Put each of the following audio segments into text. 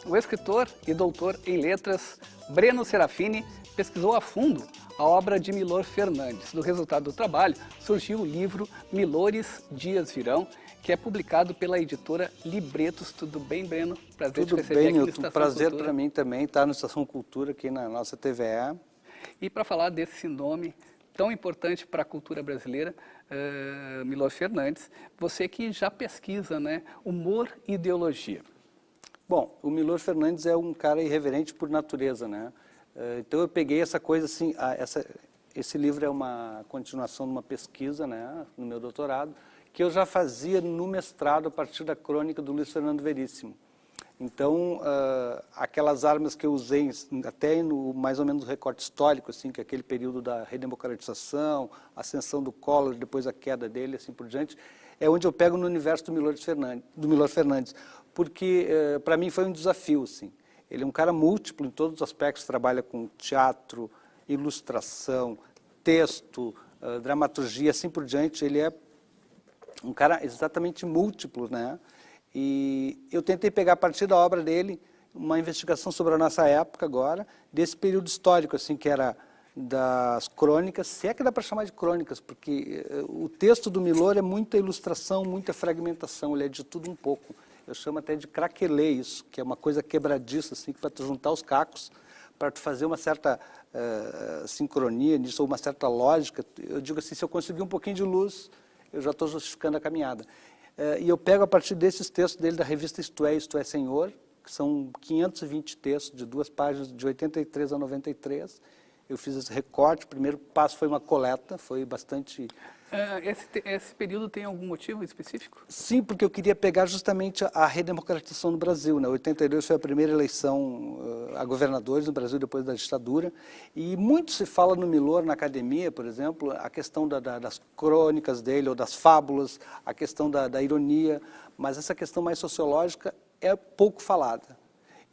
O escritor e doutor em letras Breno Serafini pesquisou a fundo a obra de Milor Fernandes. Do resultado do trabalho surgiu o livro Milores Dias Virão, que é publicado pela editora Libretos. Tudo bem, Breno? Prazer te receber aqui no Estação Prazer Cultura. para mim também estar no Estação Cultura, aqui na nossa TVE. E para falar desse nome tão importante para a cultura brasileira, Milor Fernandes, você que já pesquisa, né, humor e ideologia. Bom, o Milor Fernandes é um cara irreverente por natureza, né? Então eu peguei essa coisa assim, esse livro é uma continuação de uma pesquisa, né, no meu doutorado, que eu já fazia no mestrado a partir da crônica do Luiz Fernando Veríssimo. Então, aquelas armas que eu usei até no mais ou menos recorte histórico, assim, que é aquele período da redemocratização, ascensão do Collor, depois a queda dele, assim por diante, é onde eu pego no universo do Milor Fernandes, porque para mim foi um desafio, assim. Ele é um cara múltiplo em todos os aspectos, trabalha com teatro, ilustração, texto, dramaturgia, assim por diante. Ele é um cara exatamente múltiplo, né? E eu tentei pegar a partir da obra dele uma investigação sobre a nossa época agora, desse período histórico, assim, que era das crônicas, se é que dá para chamar de crônicas, porque o texto do Milor é muita ilustração, muita fragmentação, ele é de tudo um pouco. Eu chamo até de craquelê isso, que é uma coisa quebradiça, assim, para tu juntar os cacos, para tu fazer uma certa sincronia nisso, ou uma certa lógica. Eu digo assim, se eu conseguir um pouquinho de luz, eu já estou justificando a caminhada. E eu pego a partir desses textos dele da revista Isto é Senhor, que são 520 textos de 2 páginas, de 83 a 93. Eu fiz esse recorte, o primeiro passo foi uma coleta, foi bastante... Esse período tem algum motivo específico? Sim, porque eu queria pegar justamente a redemocratização no Brasil, né? 82 foi a primeira eleição a governadores no Brasil depois da ditadura, e muito se fala no Milor na academia, por exemplo, a questão das crônicas dele, ou das fábulas, a questão da ironia, mas essa questão mais sociológica é pouco falada.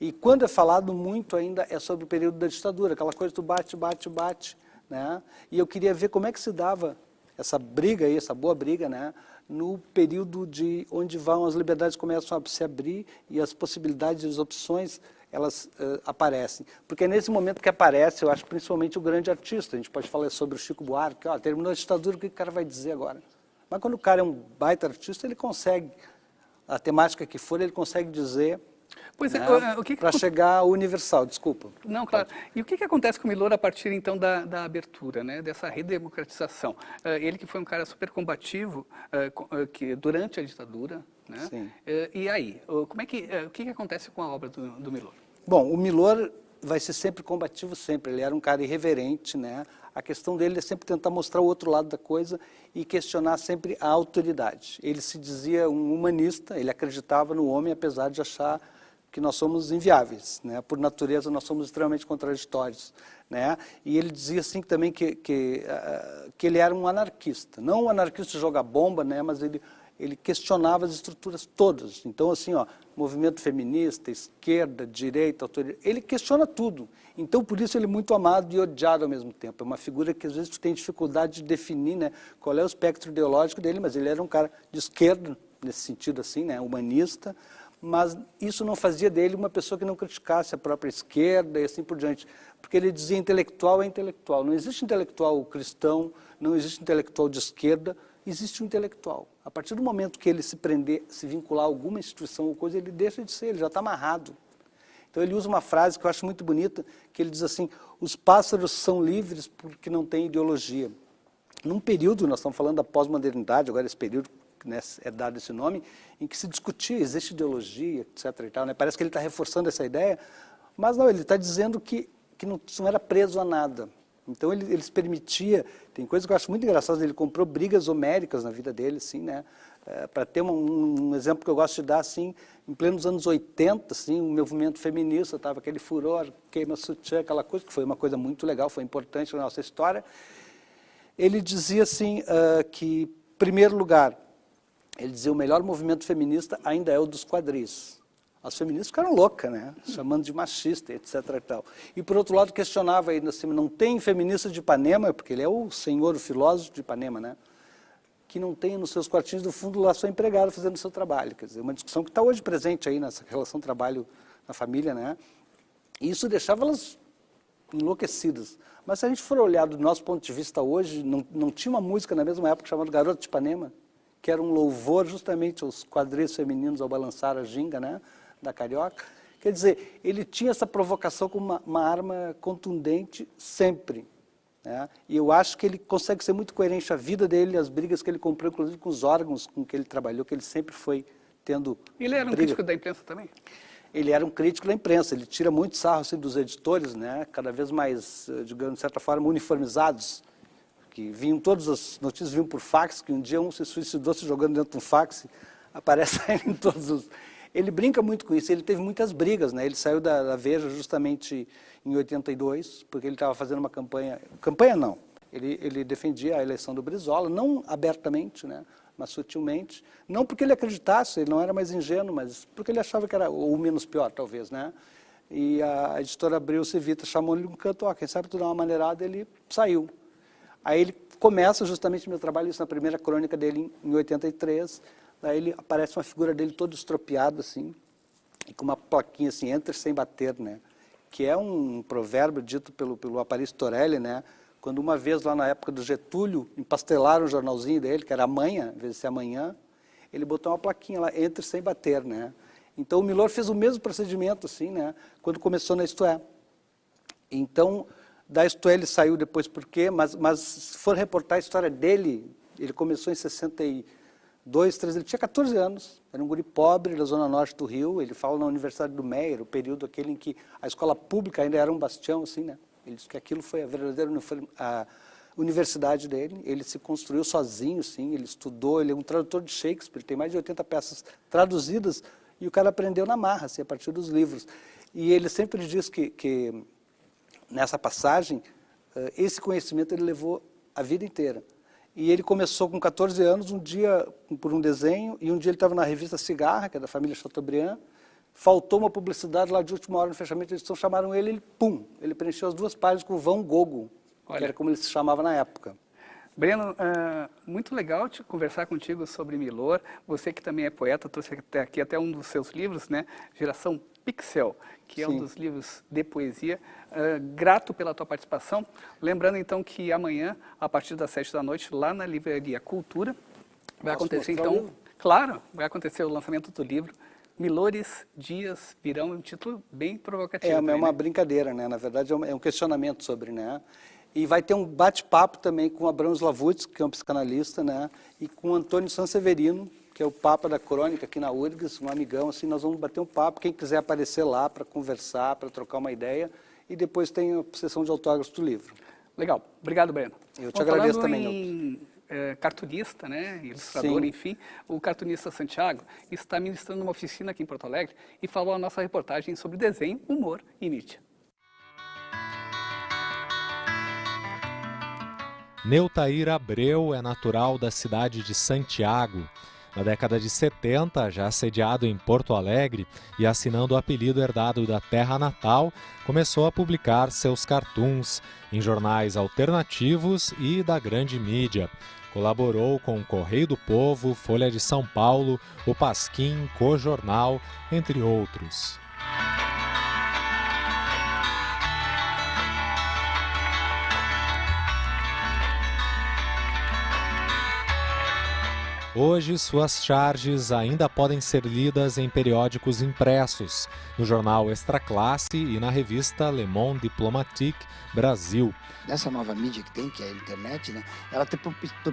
E quando é falado muito ainda é sobre o período da ditadura, aquela coisa do bate, né? E eu queria ver como é que se dava essa briga aí, essa boa briga, né, no período onde as liberdades começam a se abrir e as possibilidades e as opções, elas aparecem. Porque é nesse momento que aparece, eu acho, principalmente o grande artista. A gente pode falar sobre o Chico Buarque, terminou a ditadura, o que o cara vai dizer agora? Mas quando o cara é um baita artista, ele consegue, a temática que for, ele consegue dizer... Pois é, para chegar ao universal, desculpa. Não, claro. E o que acontece com o Milor a partir, então, da abertura, né, dessa redemocratização? Ele que foi um cara super combativo durante a ditadura, né? Sim. E aí, o que acontece com a obra do Milor? Bom, o Milor vai ser sempre combativo, sempre. Ele era um cara irreverente, né? A questão dele é sempre tentar mostrar o outro lado da coisa e questionar sempre a autoridade. Ele se dizia um humanista, ele acreditava no homem, apesar de achar que nós somos inviáveis, né? Por natureza nós somos extremamente contraditórios, né? E ele dizia assim também que ele era um anarquista, não um anarquista joga bomba, né? Mas ele questionava as estruturas todas. Então assim, movimento feminista, esquerda, direita, autoridade, ele questiona tudo. Então por isso ele é muito amado e odiado ao mesmo tempo. É uma figura que às vezes tu tem dificuldade de definir, né, qual é o espectro ideológico dele, mas ele era um cara de esquerda nesse sentido assim, né, humanista. Mas isso não fazia dele uma pessoa que não criticasse a própria esquerda e assim por diante. Porque ele dizia intelectual é intelectual. Não existe intelectual cristão, não existe intelectual de esquerda, existe um intelectual. A partir do momento que ele se vincular a alguma instituição ou coisa, ele deixa de ser, ele já está amarrado. Então ele usa uma frase que eu acho muito bonita, que ele diz assim, os pássaros são livres porque não têm ideologia. Num período, nós estamos falando da pós-modernidade, agora esse período, né, é dado esse nome, em que se discutia, existe ideologia, etc. E tal, né? Parece que ele está reforçando essa ideia, mas não, ele está dizendo que não era preso a nada. Então ele se permitia, tem coisas que eu acho muito engraçadas, ele comprou brigas homéricas na vida dele, assim, né? Para ter um exemplo que eu gosto de dar, assim, em plenos anos 80, assim, o movimento feminista, estava aquele furor, queima sutiã, aquela coisa, que foi uma coisa muito legal, foi importante na nossa história. Ele dizia assim, que, em primeiro lugar, ele dizia o melhor movimento feminista ainda é o dos quadris. As feministas ficaram loucas, né? Chamando de machista, etc. E tal. E, por outro lado, questionava ainda assim, não tem feminista de Ipanema, porque ele é o senhor, o filósofo de Ipanema, né? Que não tem nos seus quartinhos do fundo lá sua empregada fazendo o seu trabalho. Quer dizer, uma discussão que está hoje presente aí nessa relação trabalho na família, né? E isso deixava elas enlouquecidas. Mas se a gente for olhar do nosso ponto de vista hoje, não tinha uma música na mesma época chamada Garoto de Ipanema, que era um louvor justamente aos quadris femininos ao balançar a ginga, né, da carioca. Quer dizer, ele tinha essa provocação como uma arma contundente sempre. Né? E eu acho que ele consegue ser muito coerente a vida dele, as brigas que ele comprou, inclusive com os órgãos com que ele trabalhou, que ele sempre foi tendo Ele era um crítico da imprensa também? Ele era um crítico da imprensa, ele tira muito sarro assim, dos editores, né, cada vez mais, digamos, de certa forma, uniformizados, que vinham, todas as notícias vinham por fax, que um dia um se suicidou se jogando dentro de um fax, aparece aí em todos os... Ele brinca muito com isso, ele teve muitas brigas, né, ele saiu da Veja justamente em 82, porque ele estava fazendo uma campanha não, ele defendia a eleição do Brizola, não abertamente, né, mas sutilmente, não porque ele acreditasse, ele não era mais ingênuo, mas porque ele achava que era o menos pior, talvez, né? E a editora Abril Civita chamou ele um canto, quem sabe tu dá uma maneirada, ele saiu. Aí ele começa justamente meu trabalho, isso na primeira crônica dele em 83, daí ele aparece uma figura dele todo estropiado, assim, e com uma plaquinha assim, entre sem bater, né? Que é um provérbio dito pelo Aparício Torelli, né? Quando uma vez, lá na época do Getúlio, empastelaram o jornalzinho dele, que era Amanhã, em vez de ser Amanhã, ele botou uma plaquinha lá, entre sem bater, né? Então o Milor fez o mesmo procedimento, assim, né? Quando começou na Isto É. Então, da Isto É ele saiu depois por quê? Mas se for reportar a história dele, ele começou em 62, 3, ele tinha 14 anos, era um guri pobre da zona norte do Rio, ele fala na Universidade do Meier, o período aquele em que a escola pública ainda era um bastião, assim, né? Ele disse que aquilo foi a verdadeira universidade dele, ele se construiu sozinho, sim, ele estudou, ele é um tradutor de Shakespeare, tem mais de 80 peças traduzidas, e o cara aprendeu na marra, assim, a partir dos livros. E ele sempre diz que nessa passagem, esse conhecimento ele levou a vida inteira. E ele começou com 14 anos, um dia por um desenho, e um dia ele estava na revista Cigarra, que é da família Chateaubriand, faltou uma publicidade lá de última hora no fechamento da edição, chamaram ele, ele preencheu as 2 páginas com o Vão Gogo, que era como ele se chamava na época. Breno, muito legal conversar contigo sobre Milor, você que também é poeta, trouxe aqui até um dos seus livros, né, Geração Pixel, que é um dos livros de poesia. Grato pela tua participação, lembrando então que amanhã, a partir das 7 da noite, lá na Livraria Cultura, vai acontecer então, claro, vai acontecer o lançamento do livro, Milores Dias Virão, um título bem provocativo. É uma brincadeira, né? Na verdade é um questionamento sobre, né? E vai ter um bate-papo também com Abrão Slavutsky, que é um psicanalista, né? E com Antônio Sanseverino, que é o Papa da Crônica aqui na URGS, um amigão, assim, nós vamos bater um papo, quem quiser aparecer lá para conversar, para trocar uma ideia, e depois tem a sessão de autógrafos do livro. Legal, obrigado, Breno. Eu te agradeço também, Nilton. Cartunista, né, ilustrador, sim. Enfim, o cartunista Santiago está ministrando uma oficina aqui em Porto Alegre e falou a nossa reportagem sobre desenho, humor e mídia. Neutair Abreu é natural da cidade de Santiago. Na década de 70, já sediado em Porto Alegre e assinando o apelido herdado da terra natal, começou a publicar seus cartoons em jornais alternativos e da grande mídia. Colaborou com o Correio do Povo, Folha de São Paulo, o Pasquim, Cojornal, entre outros. Hoje, suas charges ainda podem ser lidas em periódicos impressos, no jornal Extra Classe e na revista Le Monde Diplomatique Brasil. Nessa nova mídia que tem, que é a internet, né, ela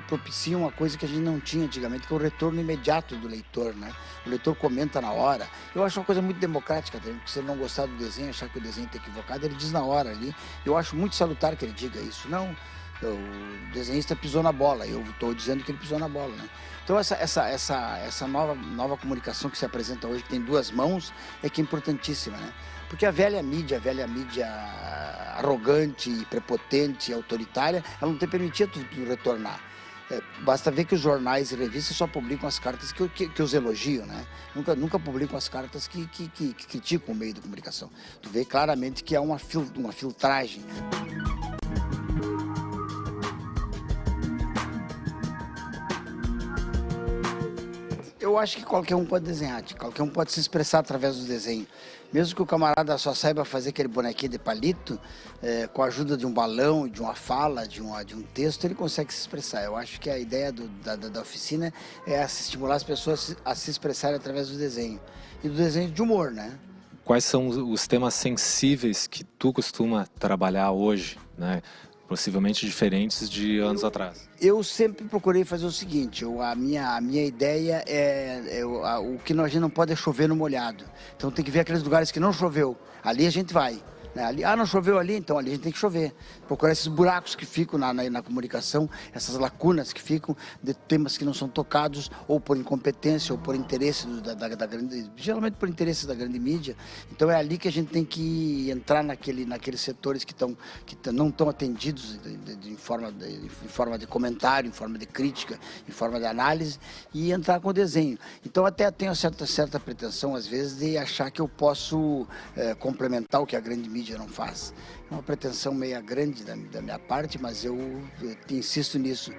propicia uma coisa que a gente não tinha antigamente, que é o retorno imediato do leitor, né? O leitor comenta na hora. Eu acho uma coisa muito democrática também, porque se ele não gostar do desenho, achar que o desenho está equivocado, ele diz na hora ali. Eu acho muito salutar que ele diga isso. Não, o desenhista pisou na bola, eu estou dizendo que ele pisou na bola, né? Então essa nova comunicação que se apresenta hoje, que tem 2 mãos, é que é importantíssima, né? Porque a velha mídia arrogante, prepotente, autoritária, ela não te permitia tu retornar. Basta ver que os jornais e revistas só publicam as cartas que os elogiam, né? Nunca publicam as cartas que criticam o meio de comunicação. Tu vê claramente que há uma filtragem. Eu acho que qualquer um pode desenhar, qualquer um pode se expressar através do desenho. Mesmo que o camarada só saiba fazer aquele bonequinho de palito, com a ajuda de um balão, de uma fala, de um texto, ele consegue se expressar. Eu acho que a ideia da oficina é estimular as pessoas a se expressarem através do desenho. E do desenho de humor, né? Quais são os temas sensíveis que tu costuma trabalhar hoje, né? Possivelmente diferentes de anos atrás? Eu sempre procurei fazer o seguinte, a minha ideia o que a gente não pode é chover no molhado. Então tem que ver aqueles lugares que não choveu, ali a gente vai. Né? Ali, não choveu ali, então ali a gente tem que chover. Procurar esses buracos que ficam na comunicação, essas lacunas que ficam de temas que não são tocados, ou por incompetência, ou por interesse da grande, geralmente por interesse da grande mídia. Então é ali que a gente tem que entrar naqueles setores que não estão atendidos em forma de comentário, em forma de crítica, em forma de análise, e entrar com o desenho. Então até tenho certa pretensão, às vezes, de achar que eu posso complementar o que a grande mídia não faz. É uma pretensão meio grande da minha parte, mas eu insisto nisso.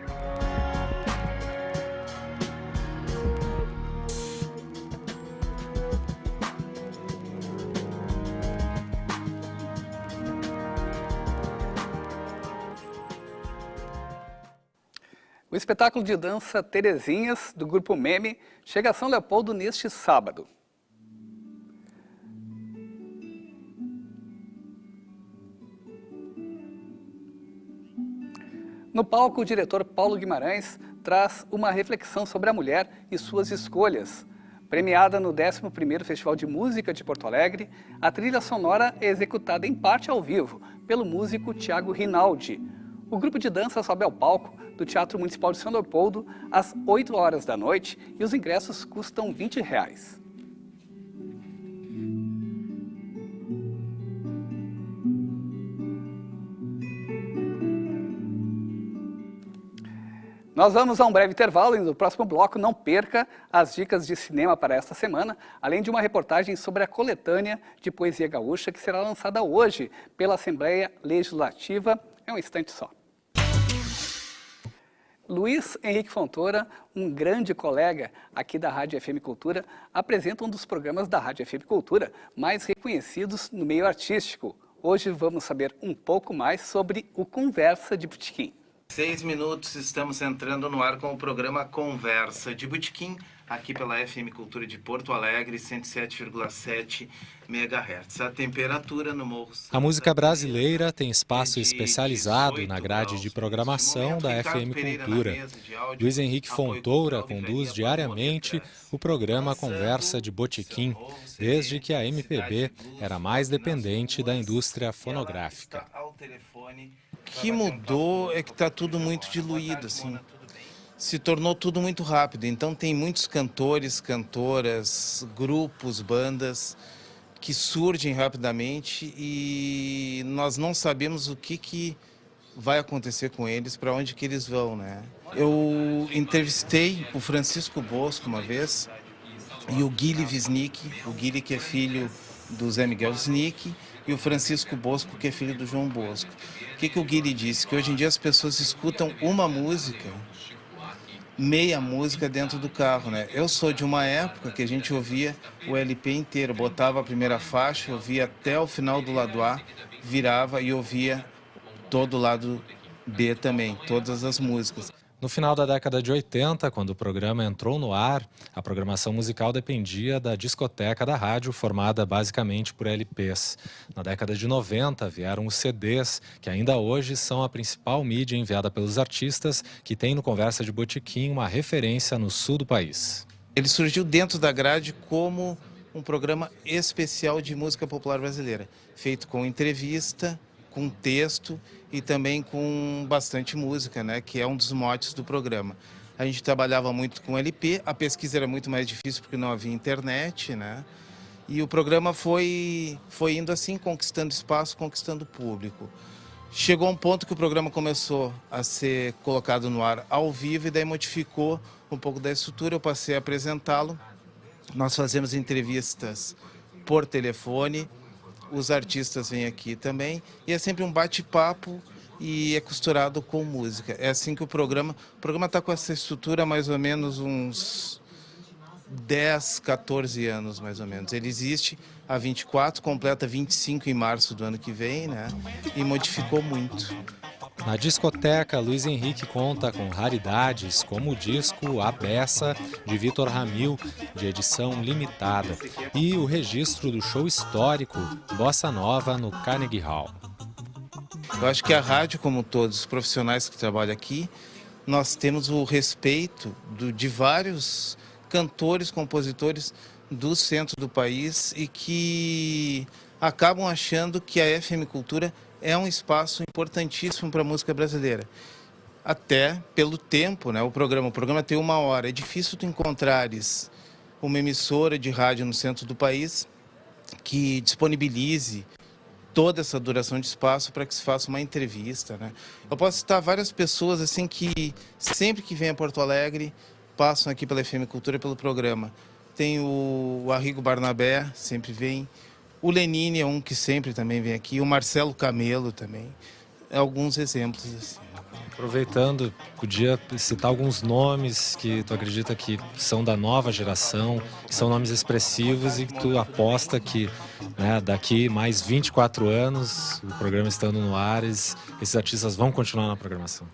O espetáculo de dança Terezinhas, do Grupo Meme, chega a São Leopoldo neste sábado. No palco, o diretor Paulo Guimarães traz uma reflexão sobre a mulher e suas escolhas. Premiada no 11º Festival de Música de Porto Alegre, a trilha sonora é executada em parte ao vivo pelo músico Tiago Rinaldi. O grupo de dança sobe ao palco do Teatro Municipal de São Leopoldo às 8 horas da noite e os ingressos custam R$20. Nós vamos a um breve intervalo e no próximo bloco não perca as dicas de cinema para esta semana, além de uma reportagem sobre a coletânea de poesia gaúcha que será lançada hoje pela Assembleia Legislativa. É um instante só. Luiz Henrique Fontoura, um grande colega aqui da Rádio FM Cultura, apresenta um dos programas da Rádio FM Cultura mais reconhecidos no meio artístico. Hoje vamos saber um pouco mais sobre o Conversa de Botequim. 6 minutos, estamos entrando no ar com o programa Conversa de Botequim, aqui pela FM Cultura de Porto Alegre, 107,7 MHz. A temperatura no Morro Santa A música brasileira tem espaço especializado na grade de programação da FM Cultura. Luiz Henrique Fontoura conduz diariamente o programa Conversa de Botequim, desde que a MPB era mais dependente da indústria fonográfica. O que mudou é que está tudo muito diluído, assim. Se tornou tudo muito rápido, então tem muitos cantores, cantoras, grupos, bandas que surgem rapidamente e nós não sabemos o que vai acontecer com eles, para onde que eles vão, né? Eu entrevistei o Francisco Bosco uma vez e o Guilherme Wisnik, o Guilherme que é filho do Zé Miguel Wisnik e o Francisco Bosco que é filho do João Bosco. O que o Guilherme disse? Que hoje em dia as pessoas escutam uma música, meia música dentro do carro, né? Eu sou de uma época que a gente ouvia o LP inteiro, botava a primeira faixa, ouvia até o final do lado A, virava e ouvia todo o lado B também, todas as músicas. No final da década de 80, quando o programa entrou no ar, a programação musical dependia da discoteca da rádio, formada basicamente por LPs. Na década de 90, vieram os CDs, que ainda hoje são a principal mídia enviada pelos artistas, que tem no Conversa de Botequim uma referência no sul do país. Ele surgiu dentro da grade como um programa especial de música popular brasileira, feito com entrevista, com texto e também com bastante música, né, que é um dos motes do programa. A gente trabalhava muito com LP, a pesquisa era muito mais difícil porque não havia internet, né, e o programa foi indo assim, conquistando espaço, conquistando público. Chegou um ponto que o programa começou a ser colocado no ar ao vivo e daí modificou um pouco da estrutura, eu passei a apresentá-lo. Nós fazemos entrevistas por telefone, os artistas vêm aqui também, e é sempre um bate-papo e é costurado com música. É assim que o programa está com essa estrutura há mais ou menos uns 10, 14 anos, mais ou menos. Ele existe há 24, completa 25 em março do ano que vem, né? E modificou muito. Na discoteca, Luiz Henrique conta com raridades como o disco A Beça, de Vitor Ramil, de edição limitada, e o registro do show histórico Bossa Nova no Carnegie Hall. Eu acho que a rádio, como todos os profissionais que trabalham aqui, nós temos o respeito de vários cantores, compositores do centro do país e que acabam achando que a FM Cultura é um espaço importantíssimo para a música brasileira. Até pelo tempo, né? O programa tem 1 hora. É difícil tu encontrares uma emissora de rádio no centro do país que disponibilize toda essa duração de espaço para que se faça uma entrevista, né? Eu posso citar várias pessoas assim que sempre que vêm a Porto Alegre passam aqui pela FM Cultura, pelo programa. Tem o Arrigo Barnabé, sempre vem. O Lenine é um que sempre também vem aqui. O Marcelo Camelo também. Alguns exemplos assim. Aproveitando, podia citar alguns nomes que tu acredita que são da nova geração, que são nomes expressivos e que tu aposta que, né, daqui mais 24 anos, o programa estando no ar, esses artistas vão continuar na programação.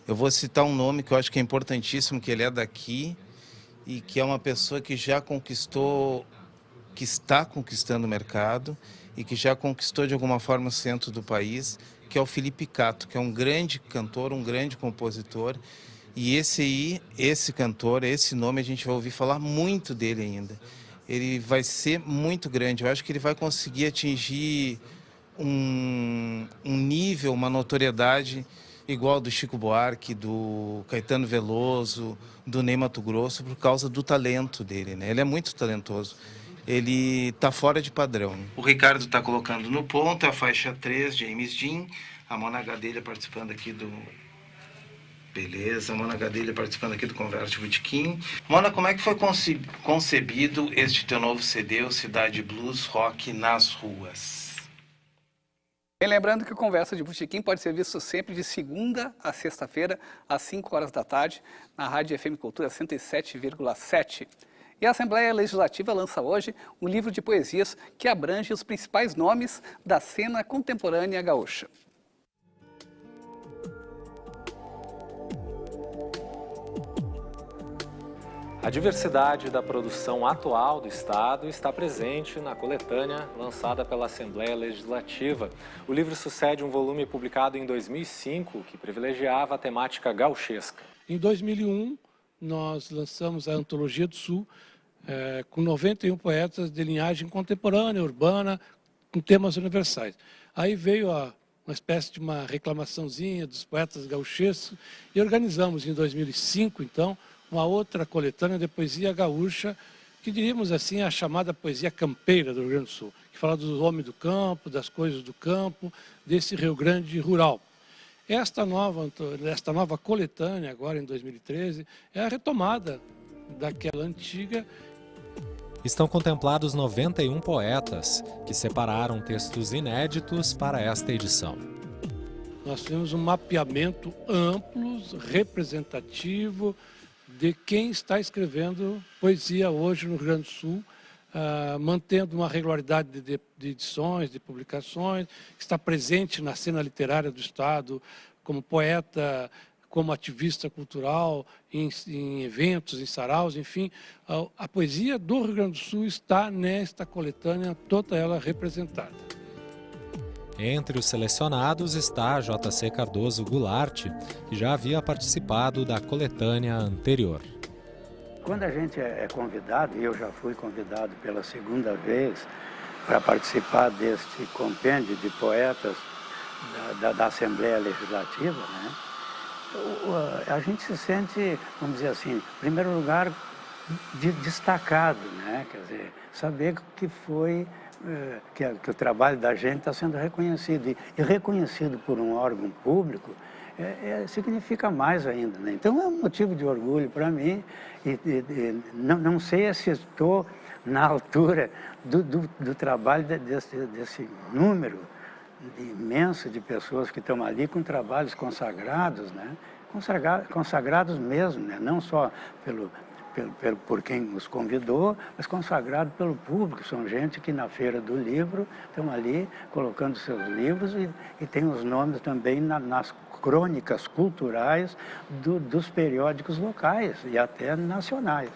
Eu vou citar um nome que eu acho que é importantíssimo, que ele é daqui e que é uma pessoa que já conquistou, que está conquistando o mercado e que já conquistou de alguma forma o centro do país, que é o Felipe Cato, que é um grande cantor, um grande compositor. E esse cantor, esse nome, a gente vai ouvir falar muito dele ainda. Ele vai ser muito grande. Eu acho que ele vai conseguir atingir um nível, uma notoriedade igual do Chico Buarque, do Caetano Veloso, do Ney Matogrosso, por causa do talento dele, né? Ele é muito talentoso. Ele está fora de padrão. O Ricardo está colocando no ponto a faixa 3, James Dean, a Mona Gadelha participando aqui do... Beleza, a Mona Gadelha participando aqui do Converte Botequim. Mona, como é que foi concebido este teu novo CD, o Cidade Blues Rock nas Ruas? Bem, lembrando que o Conversa de Botequim pode ser visto sempre de segunda a sexta-feira, às 5 horas da tarde, na Rádio FM Cultura 107,7. E a Assembleia Legislativa lança hoje um livro de poesias que abrange os principais nomes da cena contemporânea gaúcha. A diversidade da produção atual do Estado está presente na coletânea lançada pela Assembleia Legislativa. O livro sucede um volume publicado em 2005 que privilegiava a temática gauchesca. Em 2001, nós lançamos a Antologia do Sul, com 91 poetas de linhagem contemporânea, urbana, com temas universais. Aí veio uma espécie de uma reclamaçãozinha dos poetas gauchescos e organizamos em 2005, então, uma outra coletânea de poesia gaúcha, que diríamos assim a chamada poesia campeira do Rio Grande do Sul, que fala dos homens do campo, das coisas do campo, desse Rio Grande rural. Esta nova coletânea, agora em 2013, é a retomada daquela antiga. Estão contemplados 91 poetas, que separaram textos inéditos para esta edição. Nós fizemos um mapeamento amplo, representativo, de quem está escrevendo poesia hoje no Rio Grande do Sul, mantendo uma regularidade de edições, de publicações, que está presente na cena literária do Estado, como poeta, como ativista cultural, em eventos, em saraus, enfim. A poesia do Rio Grande do Sul está nesta coletânea, toda ela representada. Entre os selecionados está J.C. Cardoso Goulart, que já havia participado da coletânea anterior. Quando a gente é convidado, e eu já fui convidado pela segunda vez para participar deste compêndio de poetas da Assembleia Legislativa, né? A gente se sente, vamos dizer assim, em primeiro lugar, destacado, né? Quer dizer, saber que foi... Que o trabalho da gente está sendo reconhecido, e reconhecido por um órgão público significa mais ainda, né? Então é um motivo de orgulho para mim, e não sei se estou na altura do trabalho desse número imenso de pessoas que estão ali com trabalhos consagrados, né? Consagrados mesmo, né? Não só por quem nos convidou, mas consagrado pelo público. São gente que na Feira do Livro estão ali colocando seus livros e tem os nomes também nas crônicas culturais dos periódicos locais e até nacionais.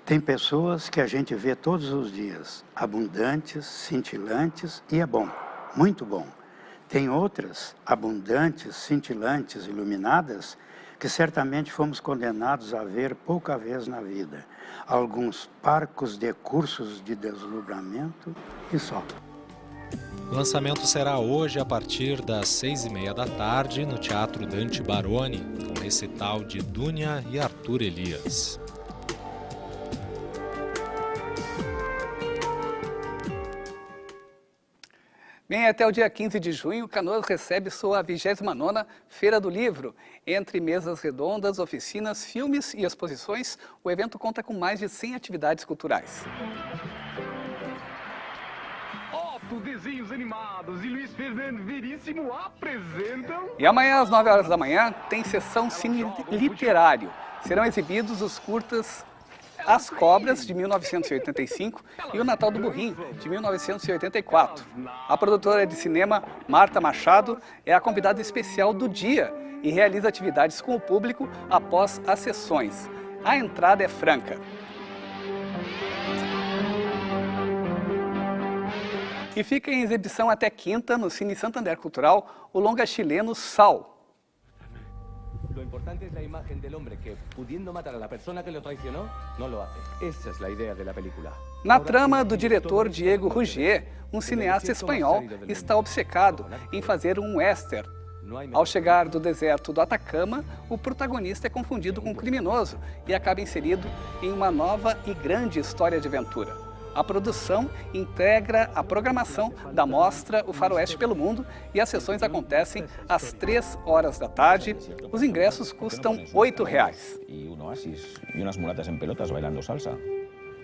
Tem pessoas que a gente vê todos os dias, abundantes, cintilantes, e é bom, muito bom. Tem outras, abundantes, cintilantes, iluminadas, que certamente fomos condenados a ver pouca vez na vida. Alguns parcos decursos de deslumbramento e só. O lançamento será hoje a partir das 6h30 da tarde no Teatro Dante Baroni, com recital de Dunia e Arthur Elias. Bem, até o dia 15 de junho, Canoas recebe sua 29ª Feira do Livro. Entre mesas redondas, oficinas, filmes e exposições, o evento conta com mais de 100 atividades culturais. Otto, desenhos animados e Luiz Fernando Veríssimo apresentam... E amanhã, às 9 horas da manhã, tem sessão Cine Literário. Serão exibidos os curtas As Cobras, de 1985, e O Natal do Burrinho, de 1984. A produtora de cinema, Marta Machado, é a convidada especial do dia e realiza atividades com o público após as sessões. A entrada é franca. E fica em exibição até quinta, no Cine Santander Cultural, o longa chileno Sal. Lo importante es la imagen del hombre que, pudiendo matar a la persona que lo traicionó, no lo hace. Esa es la idea de la película. Na trama do diretor Diego Ruggier, um cineasta espanhol está obcecado em fazer um western. Ao chegar do deserto do Atacama, o protagonista é confundido com um criminoso e acaba inserido em uma nova e grande história de aventura. A produção integra a programação da mostra O Faroeste pelo Mundo e as sessões acontecem às 3 horas da tarde. Os ingressos custam R$ 8,00. Y un oasis y unas mulatas en pelotas bailando salsa.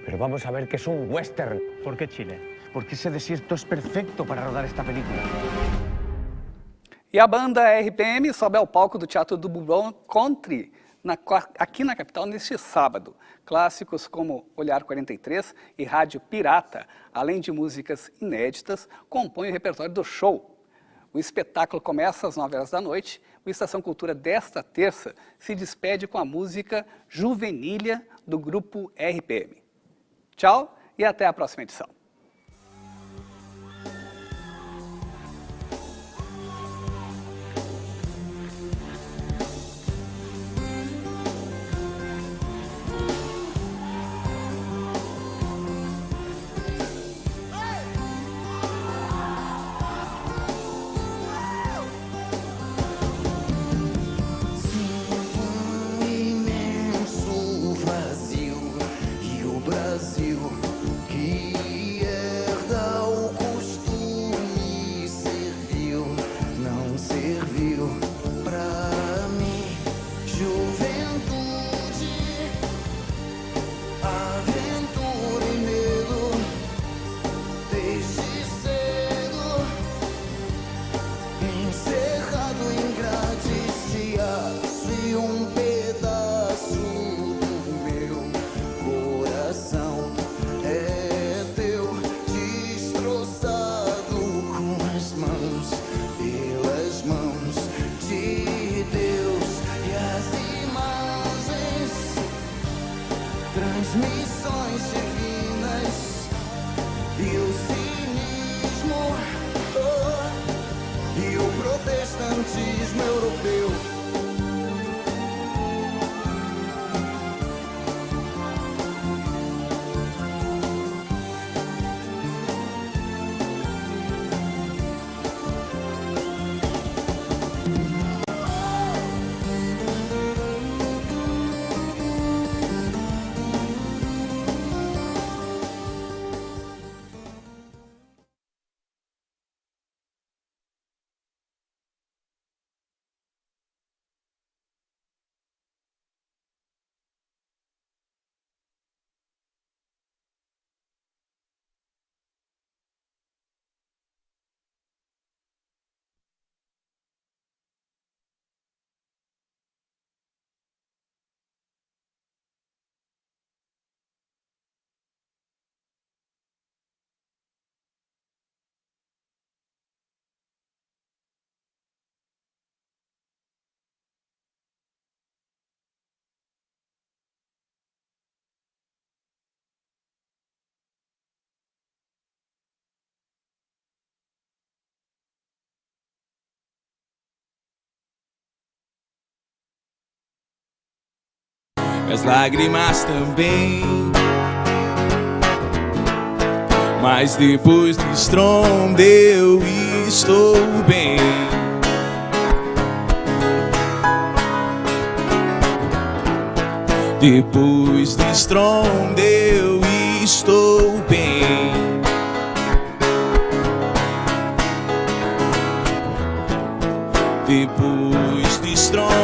Pero vamos a ver que es un western. ¿Por qué Chile? Porque ese desierto es perfecto para rodar esta película. E a banda RPM sobe ao palco do Teatro do Bourbon Country, aqui na capital, neste sábado. Clássicos como Olhar 43 e Rádio Pirata, além de músicas inéditas, compõem o repertório do show. O espetáculo começa às 9 horas da noite. O Estação Cultura desta terça se despede com a música Juvenília do grupo RPM. Tchau e até a próxima edição. Brasil que as lágrimas também. Mas depois do estrondo eu estou bem. Depois do estrondo eu estou bem. Depois do estrondo